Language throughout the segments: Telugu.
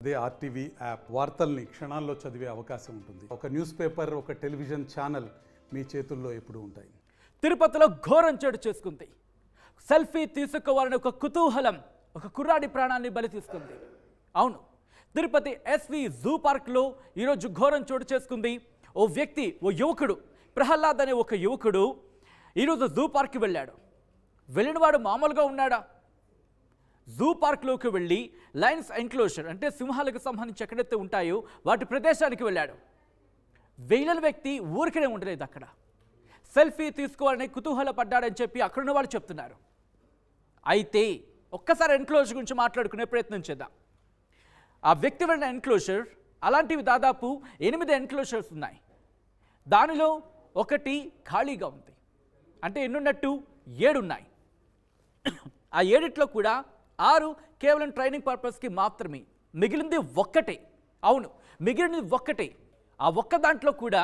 అదే ఆర్టీవీ యాప్ వార్తల్ని క్షణాల్లో చదివే అవకాశం ఉంటుంది. ఒక న్యూస్ పేపర్, ఒక టెలివిజన్ ఛానల్ మీ చేతుల్లో ఎప్పుడూ ఉంటాయి. తిరుపతిలో ఘోరం చోటు చేసుకుంది. సెల్ఫీ తీసుకోవాలని ఒక కుతూహలం ఒక కుర్రాడి ప్రాణాన్ని బలి తీసుకుంది. అవును, తిరుపతి ఎస్వి జూ పార్క్లో ఈరోజు ఘోరం చోటు చేసుకుంది. ఓ వ్యక్తి, ఓ యువకుడు, ప్రహ్లాద్ అనే ఒక యువకుడు ఈరోజు జూ పార్క్కి వెళ్ళాడు. వెళ్ళినవాడు మామూలుగా ఉన్నాడా? జూ పార్క్లోకి వెళ్ళి లయన్స్ ఎంక్లోజర్ అంటే సింహాలకు సంబంధించి ఎక్కడైతే ఉంటాయో వాటి ప్రదేశానికి వెళ్ళాడు. వెళ్ళిన వ్యక్తి ఊరికనే ఉండలేదు, అక్కడ సెల్ఫీ తీసుకోవాలని కుతూహలపడ్డాడని చెప్పి అక్కడున్న వాళ్ళు చెప్తున్నారు. అయితే ఒక్కసారి ఎన్క్లోజర్ గురించి మాట్లాడుకునే ప్రయత్నం చేద్దాం. ఆ వ్యక్తి వెళ్ళిన ఎన్క్లోజర్ అలాంటివి దాదాపు 8 ఎన్క్లోజర్స్ ఉన్నాయి. దానిలో ఒకటి ఖాళీగా ఉంది. అంటే ఎన్నున్నట్టు 7 ఉన్నాయి. ఆ 7లో కూడా 6 కేవలం ట్రైనింగ్ పర్పస్కి మాత్రమే, మిగిలింది ఒక్కటే. అవును, మిగిలినది ఒక్కటే. ఆ ఒక్క దాంట్లో కూడా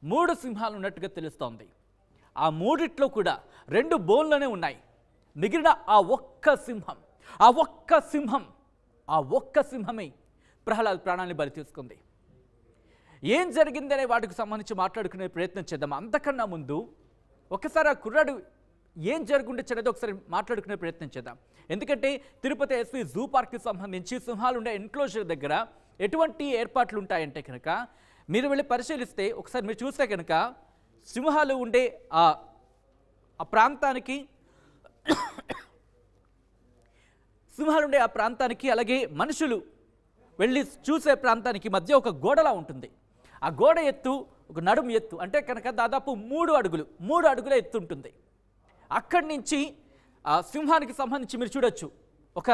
3 సింహాలు ఉన్నట్టుగా తెలుస్తోంది. ఆ 3లో కూడా 2 బోన్లోనే ఉన్నాయి. మిగిలిన ఆ ఒక్క సింహమే ప్రహ్లాద్ ప్రాణాన్ని బలి తీసుకుంది. ఏం జరిగిందనే వాటికి సంబంధించి మాట్లాడుకునే ప్రయత్నం చేద్దాం. అంతకన్నా ముందు ఒకసారి ఆ కుర్రాడు ఏం జరుగుండొచ్చనేది ఒకసారి మాట్లాడుకునే ప్రయత్నం చేద్దాం. ఎందుకంటే తిరుపతి ఎస్వి జూ పార్క్కి సంబంధించి సింహాలు ఉండే ఎన్క్లోజర్ దగ్గర ఎటువంటి ఏర్పాట్లు ఉంటాయంటే కనుక మీరు వెళ్ళి పరిశీలిస్తే, ఒకసారి మీరు చూస్తే కనుక సింహాలు ఉండే ఆ ప్రాంతానికి అలాగే మనుషులు వెళ్ళి చూసే ప్రాంతానికి మధ్య ఒక గోడలా ఉంటుంది. ఆ గోడ ఎత్తు ఒక నడుము ఎత్తు అంటే కనుక దాదాపు 3 అడుగుల ఎత్తు ఉంటుంది. అక్కడి నుంచి ఆ సింహానికి సంబంధించి మీరు చూడొచ్చు, ఒక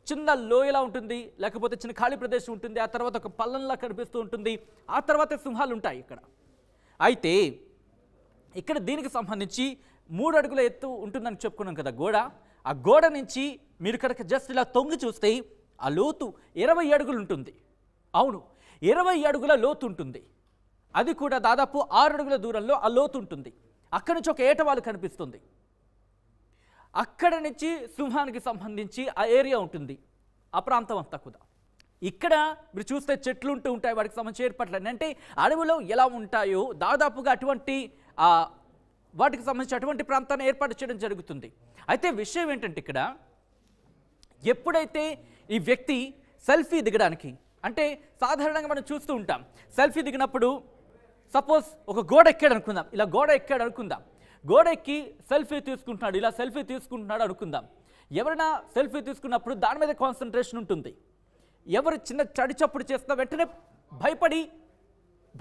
చిన్న లోయలా ఉంటుంది, లేకపోతే చిన్న ఖాళీ ప్రదేశం ఉంటుంది, ఆ తర్వాత ఒక పల్లంలా కనిపిస్తూ ఉంటుంది, ఆ తర్వాత సింహాలు ఉంటాయి ఇక్కడ. అయితే ఇక్కడ దీనికి సంబంధించి 3 అడుగుల ఎత్తు ఉంటుందని చెప్పుకున్నాం కదా గోడ. ఆ గోడ నుంచి మీరు కనుక జస్ట్ ఇలా తొంగి చూస్తే ఆ లోతు 20 అడుగులు ఉంటుంది. అవును, 20 అడుగుల లోతు ఉంటుంది. అది కూడా దాదాపు 6 అడుగుల దూరంలో ఆ లోతు ఉంటుంది. అక్కడి నుంచి ఒక ఏటవాలు కనిపిస్తుంది. అక్కడ నుంచి సింహానికి సంబంధించి ఆ ఏరియా ఉంటుంది, ఆ ప్రాంతం అంతా కూడా. ఇక్కడ మీరు చూస్తే చెట్లు ఉంటూ ఉంటాయి, వాటికి సంబంధించి ఏర్పాట్లు అంటే అడవిలో ఎలా ఉంటాయో దాదాపుగా అటువంటి వాటికి సంబంధించి అటువంటి ప్రాంతాన్ని ఏర్పాటు చేయడం జరుగుతుంది. అయితే విషయం ఏంటంటే ఇక్కడ ఎప్పుడైతే ఈ వ్యక్తి సెల్ఫీ దిగడానికి, అంటే సాధారణంగా మనం చూస్తూ ఉంటాం, సెల్ఫీ దిగినప్పుడు సపోజ్ ఒక గోడ ఎక్కాడు అనుకుందాం, ఇలా గోడ ఎక్కాడు అనుకుందాం, గోడ ఎక్కి సెల్ఫీ తీసుకుంటున్నాడు, ఇలా సెల్ఫీ తీసుకుంటున్నాడు అనుకుందాం. ఎవరైనా సెల్ఫీ తీసుకున్నప్పుడు దాని మీద కాన్సన్ట్రేషన్ ఉంటుంది. ఎవరు చిన్న చడి చప్పుడు చేస్తున్నా వెంటనే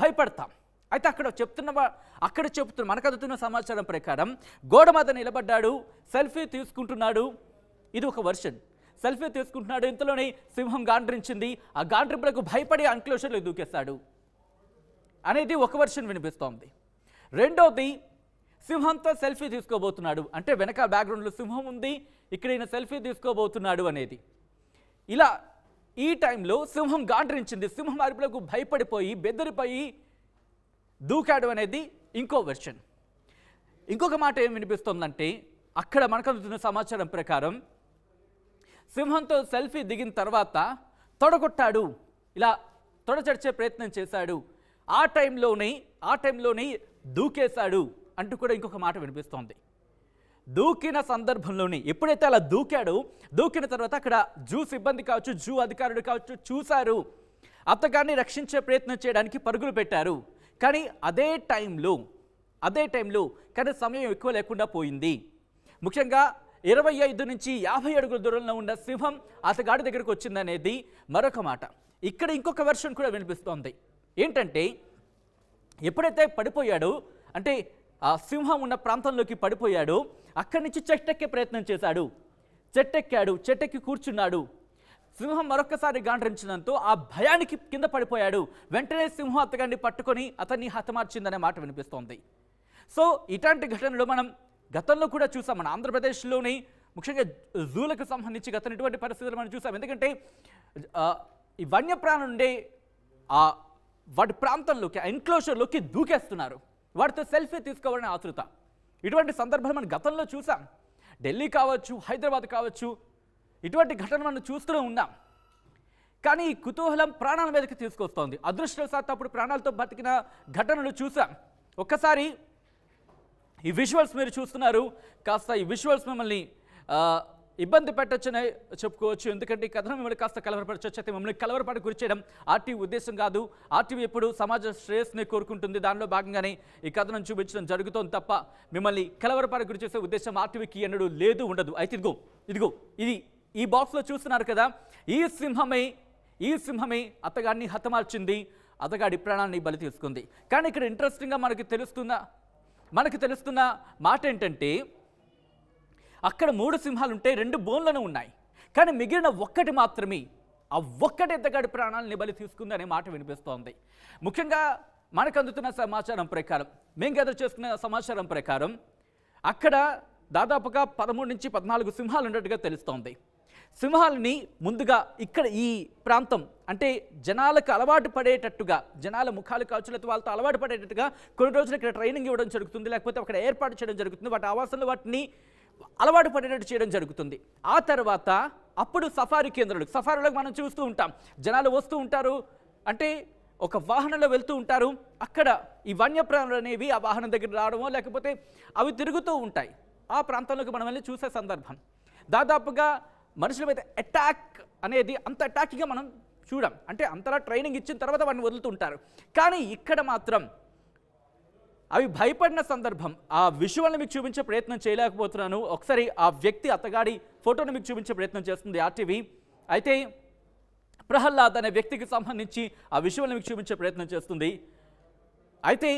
భయపడతాం. అయితే అక్కడ చెప్తున్న మనకు అందుతున్న సమాచారం ప్రకారం గోడ మీద నిలబడ్డాడు, సెల్ఫీ తీసుకుంటున్నాడు. ఇది ఒక వర్షన్. సెల్ఫీ తీసుకుంటున్నాడు, ఇంతలోనే సింహం గాండ్రించింది, ఆ గాండ్రింపులకు భయపడి ఎన్క్లోజర్లో దూకేస్తాడు అనేది ఒక వర్షన్ వినిపిస్తోంది. రెండోది, సింహంతో సెల్ఫీ తీసుకోబోతున్నాడు, అంటే వెనక బ్యాక్గ్రౌండ్లో సింహం ఉంది, ఇక్కడ ఈయన సెల్ఫీ తీసుకోబోతున్నాడు అనేది. ఇలా ఈ టైంలో సింహం గాండ్రించింది, సింహం అరుపులకు భయపడిపోయి బెదిరిపోయి దూకాడు అనేది ఇంకో వెర్షన్. ఇంకొక మాట ఏం వినిపిస్తోందంటే అక్కడ మనకు అందుతున్న సమాచారం ప్రకారం సింహంతో సెల్ఫీ దిగిన తర్వాత తొడగొట్టాడు, ఇలా తొడచడిచే ప్రయత్నం చేశాడు, ఆ టైంలోనే దూకేశాడు అంటూ కూడా ఇంకొక మాట వినిపిస్తోంది. దూకిన సందర్భంలోనే ఎప్పుడైతే అలా దూకిన తర్వాత అక్కడ జూ సిబ్బంది కావచ్చు, జూ అధికారులు కావచ్చు చూశారు, అతగాన్ని రక్షించే ప్రయత్నం చేయడానికి పరుగులు పెట్టారు. కానీ అదే టైంలో కానీ సమయం ఎక్కువ లేకుండా పోయింది. ముఖ్యంగా 25 నుంచి 50 అడుగుల దూరంలో ఉన్న సింహం అతగాడి దగ్గరకు వచ్చిందనేది మరొక మాట. ఇక్కడ ఇంకొక వెర్షన్ కూడా వినిపిస్తోంది. ఏంటంటే ఎప్పుడైతే పడిపోయాడో, అంటే ఆ సింహం ఉన్న ప్రాంతంలోకి పడిపోయాడో, అక్కడి నుంచి చెట్టెక్కే ప్రయత్నం చేశాడు. చెట్టెక్కి కూర్చున్నాడు. సింహం మరొకసారి గాండ్రించడంతో ఆ భయానికి కింద పడిపోయాడు. వెంటనే సింహం అతగాన్ని పట్టుకొని అతన్ని హతమార్చిందనే మాట వినిపిస్తోంది. సో ఇట్లాంటి ఘటనలు మనం గతంలో కూడా చూసాం. మన ఆంధ్రప్రదేశ్లోని ముఖ్యంగా జూలకు సంబంధించి గతం ఇటువంటి పరిస్థితులు మనం చూసాం. ఎందుకంటే ఈ వన్యప్రాణులు ఉండే వాటి ప్రాంతంలోకి, ఎన్క్లోజర్లోకి దూకేస్తున్నారు, వాటితో సెల్ఫీ తీసుకోవాలని ఆతృత. ఇటువంటి సందర్భాలు మనం గతంలో చూసాం. ఢిల్లీ కావచ్చు, హైదరాబాద్ కావచ్చు, ఇటువంటి ఘటన మనం చూస్తూనే ఉన్నాం. కానీ ఈ కుతూహలం ప్రాణాల మీదకి తీసుకొస్తోంది. అదృష్టవశాత్తు అప్పుడు ప్రాణాలతో బతికిన ఘటనలు చూసాం. ఒక్కసారి ఈ విజువల్స్ మీరు చూస్తున్నారు. కాస్త ఈ విజువల్స్ మిమ్మల్ని ఇబ్బంది పెట్టొచ్చని చెప్పుకోవచ్చు. ఎందుకంటే ఈ కథనం మిమ్మల్ని కాస్త కలవరపరచవచ్చు. అయితే మిమ్మల్ని కలవరపడి గురి చేయడం ఆర్టీవీ ఉద్దేశం కాదు. ఆర్టీవీ ఎప్పుడు సమాజ శ్రేయస్ని కోరుకుంటుంది. దానిలో భాగంగానే ఈ కథనం చూపించడం జరుగుతోంది తప్ప మిమ్మల్ని కలవరపడి గురి చేసే ఉద్దేశం ఆర్టీవీకి ఎన్నడూ లేదు, ఉండదు. అయితే ఇదిగో ఇది ఈ బాక్స్లో చూస్తున్నారు కదా, ఈ సింహమే అత్తగాడిని హతమార్చింది, అత్తగాడి ప్రాణాన్ని బలి తీసుకుంది. కానీ ఇక్కడ ఇంట్రెస్టింగ్గా మనకు తెలుస్తున్న మాట ఏంటంటే అక్కడ 3 సింహాలు ఉంటే 2 బోన్లను ఉన్నాయి. కానీ మిగిలిన ఒక్కటి మాత్రమే, ఆ ఒక్కటి అత్తగాడి ప్రాణాలని బలి తీసుకుంది అనే మాట వినిపిస్తోంది. ముఖ్యంగా మనకు అందుతున్న సమాచారం ప్రకారం, మేము గెదర్ చేసుకున్న సమాచారం ప్రకారం అక్కడ దాదాపుగా 13 నుంచి 14 సింహాలు ఉన్నట్టుగా తెలుస్తోంది. సింహాలని ముందుగా ఇక్కడ ఈ ప్రాంతం అంటే జనాలకు అలవాటు పడేటట్టుగా, జనాల ముఖాలు కాల్చులతో వాళ్ళతో అలవాటు పడేటట్టుగా కొన్ని రోజులు ఇక్కడ ట్రైనింగ్ ఇవ్వడం జరుగుతుంది, లేకపోతే అక్కడ ఏర్పాటు చేయడం జరుగుతుంది. వాటి ఆవాసంలో వాటిని అలవాటు పడేటట్టు చేయడం జరుగుతుంది. ఆ తర్వాత అప్పుడు సఫారీ కేంద్రాలు, సఫారీలోకి మనం చూస్తూ ఉంటాం, జనాలు వస్తూ ఉంటారు, అంటే ఒక వాహనంలో వెళ్తూ ఉంటారు. అక్కడ ఈ వన్యప్రాణులు అనేవి ఆ వాహనం దగ్గర రావడమో లేకపోతే అవి తిరుగుతూ ఉంటాయి. ఆ ప్రాంతంలోకి మనం వెళ్ళి చూసే సందర్భం దాదాపుగా మనుషుల మీద అటాక్ అనేది అంత అటాక్గా మనం చూడం. అంటే అంతలా ట్రైనింగ్ ఇచ్చిన తర్వాత వాటిని వదులుతుంటారు. కానీ ఇక్కడ మాత్రం అవి భయపడిన సందర్భం. ఆ విజువల్ని మీకు చూపించే ప్రయత్నం చేయలేకపోతున్నాను. ఒకసారి ఆ వ్యక్తి అత్తగాడి ఫోటోని మీకు చూపించే ప్రయత్నం చేస్తుంది ఆర్టీవీ. అయితే ప్రహ్లాద్ అనే వ్యక్తికి సంబంధించి ఆ విజువల్ని మీకు చూపించే ప్రయత్నం చేస్తుంది. అయితే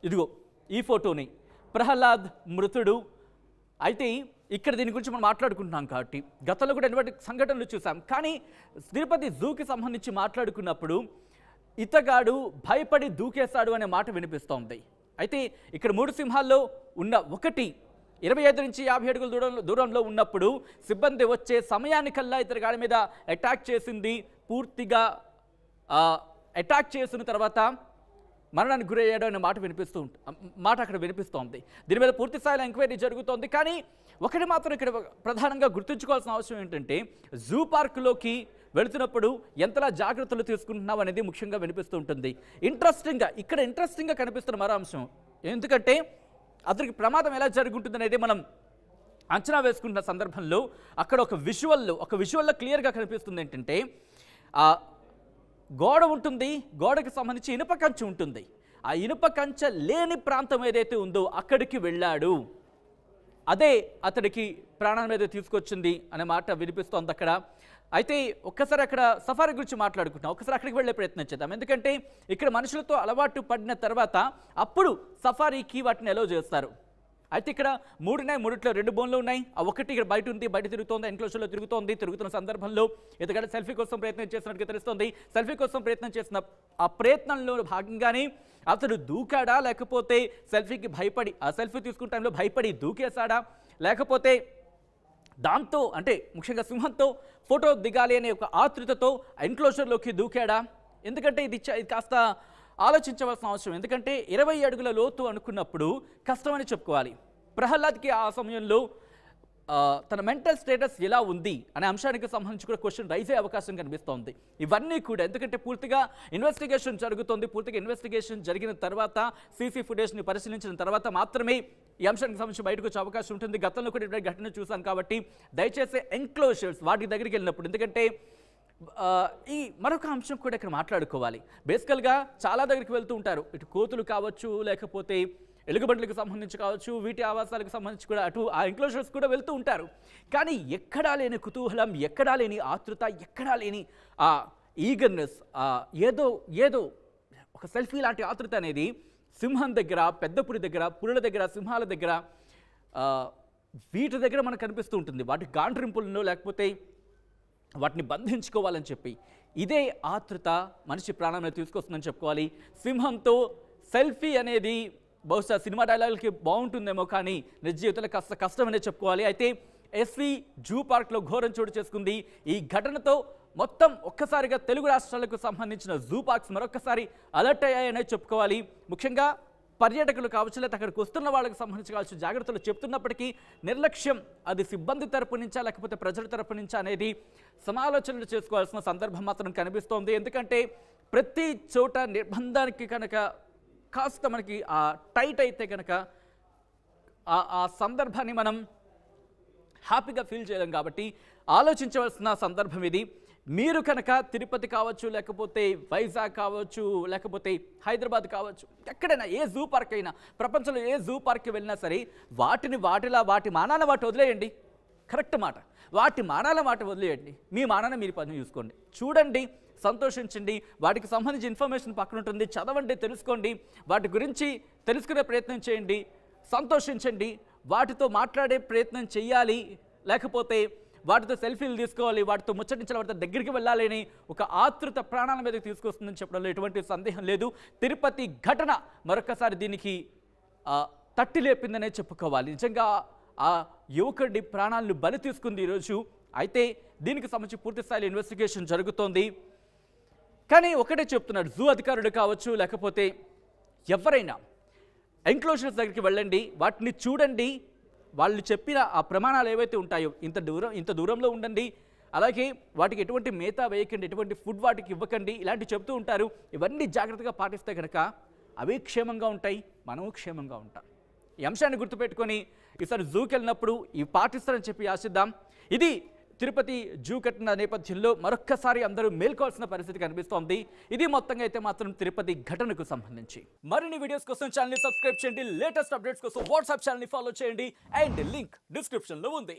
ఇదిగో ఈ ఫోటోని, ప్రహ్లాద్ మృతుడు. అయితే ఇక్కడ దీని గురించి మనం మాట్లాడుకుంటున్నాం కాబట్టి గతంలో కూడా ఎటువంటి సంఘటనలు చూసాం. కానీ తిరుపతి జూకి సంబంధించి మాట్లాడుకున్నప్పుడు ఇతగాడు భయపడి దూకేశాడు అనే మాట వినిపిస్తోంది. అయితే ఇక్కడ 3 సింహాల్లో ఉన్న ఒకటి 25 నుంచి 50 అడుగుల దూరంలో ఉన్నప్పుడు సిబ్బంది వచ్చే సమయానికల్లా ఇతగాడి మీద అటాక్ చేసింది. పూర్తిగా అటాక్ చేసిన తర్వాత మరణానికి గురయ్యాడు అనే మాట అక్కడ వినిపిస్తోంది. దీని మీద పూర్తి స్థాయిలో ఎంక్వైరీ జరుగుతోంది. కానీ ఒకటి మాత్రం ఇక్కడ ప్రధానంగా గుర్తుంచుకోవాల్సిన అవసరం ఏంటంటే జూ పార్కులోకి వెళుతున్నప్పుడు ఎంతలా జాగ్రత్తలు తీసుకుంటున్నావు అనేది ముఖ్యంగా వినిపిస్తూ ఉంటుంది. ఇంట్రెస్టింగ్గా కనిపిస్తున్న మరో అంశం, ఎందుకంటే అతనికి ప్రమాదం ఎలా జరుగుతుంది అనేది మనం అంచనా వేసుకుంటున్న సందర్భంలో అక్కడ ఒక విజువల్లో క్లియర్గా కనిపిస్తుంది ఏంటంటే గోడ ఉంటుంది, గోడకి సంబంధించి ఇనుప కంచె ఉంటుంది. ఆ ఇనుప కంచె లేని ప్రాంతం ఏదైతే ఉందో అక్కడికి వెళ్ళాడు. అదే అతడికి ప్రాణాల మీద తీసుకొచ్చింది అనే మాట వినిపిస్తోంది అక్కడ. అయితే ఒక్కసారి అక్కడ సఫారీ గురించి మాట్లాడుకుంటాం, ఒకసారి అక్కడికి వెళ్ళే ప్రయత్నం చేద్దాం. ఎందుకంటే ఇక్కడ మనుషులతో అలవాటు పడిన తర్వాత అప్పుడు సఫారీకి వాటిని ఎలో చేస్తారు. అయితే ఇక్కడ 3 ఉన్నాయి, 3లో 2 బోన్లు ఉన్నాయి. ఆ ఒకటి ఇక్కడ బయట ఉంది, బయట తిరుగుతోంది, ఎన్క్లోజర్లో తిరుగుతున్న సందర్భంలో ఎందుకంటే సెల్ఫీ కోసం ప్రయత్నం చేస్తున్నట్టుగా తెలుస్తోంది. సెల్ఫీ కోసం ప్రయత్నం చేసిన ఆ ప్రయత్నంలో భాగంగానే అతడు దూకాడా, లేకపోతే సెల్ఫీకి భయపడి ఆ సెల్ఫీ తీసుకున్న టైంలో భయపడి దూకేశాడా, లేకపోతే దాంతో అంటే ముఖ్యంగా సింహంతో ఫోటో దిగాలి అనే ఒక ఆతృతతో ఎన్క్లోజర్లోకి దూకాడా? ఎందుకంటే ఇది కాస్త ఆలోచించవలసిన అవసరం. ఎందుకంటే 20 అడుగుల లోతు అనుకున్నప్పుడు కష్టమని చెప్పుకోవాలి. ప్రహ్లాద్కి ఆ సమయంలో తన మెంటల్ స్టేటస్ ఎలా ఉంది అనే అంశానికి సంబంధించి కూడా క్వశ్చన్ రైజ్ అయ్యే అవకాశం కనిపిస్తోంది. ఇవన్నీ కూడా ఎందుకంటే పూర్తిగా ఇన్వెస్టిగేషన్ జరుగుతోంది. పూర్తిగా ఇన్వెస్టిగేషన్ జరిగిన తర్వాత సీసీ ఫుటేజ్ని పరిశీలించిన తర్వాత మాత్రమే ఈ అంశానికి సంబంధించి బయటకు వచ్చే అవకాశం ఉంటుంది. గతంలో కూడా ఇటువంటి ఘటన చూసాం కాబట్టి దయచేసి ఎన్క్లోజర్స్ వాటి దగ్గరికి వెళ్ళినప్పుడు, ఎందుకంటే ఈ మరొక అంశం కూడా ఇక్కడ మాట్లాడుకోవాలి. బేసికల్గా చాలా దగ్గరికి వెళ్తూ ఉంటారు, ఇటు కోతులు కావచ్చు, లేకపోతే ఎలుగుబంట్లకు సంబంధించి కావచ్చు, వీటి ఆవాసాలకు సంబంధించి కూడా అటు ఆ ఎంక్లోజర్స్ కూడా వెళ్తూ ఉంటారు. కానీ ఎక్కడా లేని కుతూహలం, ఎక్కడా లేని ఆతృత, ఎక్కడా లేని ఆ ఈగర్నెస్, ఏదో ఒక సెల్ఫీ లాంటి ఆతృత అనేది సింహం దగ్గర, పెద్ద పులి దగ్గర, పులుల దగ్గర, సింహాల దగ్గర, వీటి దగ్గర మనకు కనిపిస్తూ ఉంటుంది. వాటి గాండ్రింపులను లేకపోతే వాటిని బంధించుకోవాలని చెప్పి ఇదే ఆతృత మనిషి ప్రాణాలను తీసుకొస్తుందని చెప్పుకోవాలి. సింహంతో సెల్ఫీ అనేది బహుశా సినిమా డైలాగులకి బాగుంటుందేమో, కానీ నిజ జీవితంలో కాస్త కష్టమనే చెప్పుకోవాలి. అయితే ఎస్వి జూ పార్క్లో ఘోరం చోటు చేసుకుంది. ఈ ఘటనతో మొత్తం ఒక్కసారిగా తెలుగు రాష్ట్రాలకు సంబంధించిన జూ పార్క్స్ మరొకసారి అలర్ట్ అయ్యాయనే చెప్పుకోవాలి. ముఖ్యంగా పర్యాటకులు కావచ్చు, లేదా అక్కడికి వస్తున్న వాళ్ళకి సంబంధించి కావచ్చు జాగ్రత్తలు చెప్తున్నప్పటికీ నిర్లక్ష్యం అది సిబ్బంది తరపు నుంచా లేకపోతే ప్రజల తరపు నుంచా అనేది సమాలోచనలు చేసుకోవాల్సిన సందర్భం మాత్రం కనిపిస్తోంది. ఎందుకంటే ప్రతి చోట నిర్బంధానికి కనుక కాస్త మనకి ఆ టైట్ అయితే కనుక ఆ సందర్భాన్ని మనం హ్యాపీగా ఫీల్ చేయలేం. కాబట్టి ఆలోచించవలసిన సందర్భం ఇది. మీరు కనుక తిరుపతి కావచ్చు, లేకపోతే వైజాగ్ కావచ్చు, లేకపోతే హైదరాబాద్ కావచ్చు, ఎక్కడైనా ఏ జూ పార్క్ అయినా, ప్రపంచంలో ఏ జూ పార్క్కి వెళ్ళినా సరే వాటిని వాటి మానాల వాటి వదిలేయండి. కరెక్ట్ మాట, వాటి మానాల వాటి వదిలేయండి. మీ మానాన మీరు పని చూసుకోండి, చూడండి, సంతోషించండి. వాటికి సంబంధించి ఇన్ఫర్మేషన్ పక్కన ఉంటుంది, చదవండి, తెలుసుకోండి, వాటి గురించి తెలుసుకునే ప్రయత్నం చేయండి, సంతోషించండి. వాటితో మాట్లాడే ప్రయత్నం చేయాలి, లేకపోతే వాటితో సెల్ఫీలు తీసుకోవాలి, వాటితో ముచ్చటించాలి, వాటితో దగ్గరికి వెళ్ళాలి అని ఒక ఆతృత ప్రాణాల మీదకి తీసుకొస్తుందని చెప్పడంలో ఎటువంటి సందేహం లేదు. తిరుపతి ఘటన మరొకసారి దీనికి తట్టి లేపిందనే చెప్పుకోవాలి. నిజంగా ఆ యువకుడి ప్రాణాలను బలి తీసుకుంది ఈరోజు. అయితే దీనికి సంబంధించి పూర్తి స్థాయిలో ఇన్వెస్టిగేషన్ జరుగుతోంది. కానీ ఒకటే చెప్తున్నాడు, జూ అధికారులు కావచ్చు, లేకపోతే ఎవరైనా ఎంక్లోజర్స్ దగ్గరికి వెళ్ళండి, వాటిని చూడండి, వాళ్ళు చెప్పిన ఆ ప్రమాణాలు ఏవైతే ఉంటాయో ఇంత దూరంలో ఉండండి, అలాగే వాటికి ఎటువంటి మేత వేయకండి, ఎటువంటి ఫుడ్ వాటికి ఇవ్వకండి, ఇలాంటివి చెప్తూ ఉంటారు. ఇవన్నీ జాగ్రత్తగా పాటిస్తే కనుక అవి క్షేమంగా ఉంటాయి, మనము క్షేమంగా ఉంటాం. ఈ అంశాన్ని గుర్తుపెట్టుకొని ఈసారి జూకి వెళ్ళినప్పుడు ఇవి పాటిస్తారని చెప్పి ఆశిద్దాం. ఇది తిరుపతి జూ కట్టిన నేపథ్యంలో మరొక్కసారి అందరూ మేల్కోవాల్సిన పరిస్థితి కనిపిస్తోంది. ఇది మొత్తంగా అయితే మాత్రం తిరుపతి ఘటనకు సంబంధించి. మరిన్ని వీడియోస్ కోసం ఛానల్ సబ్స్క్రైబ్ చేయండి, లేటెస్ట్ అప్డేట్స్ కోసం వాట్సాప్ ఛానల్ ఫాలో చేయండి, అండ్ లింక్ డిస్క్రిప్షన్లో ఉంది.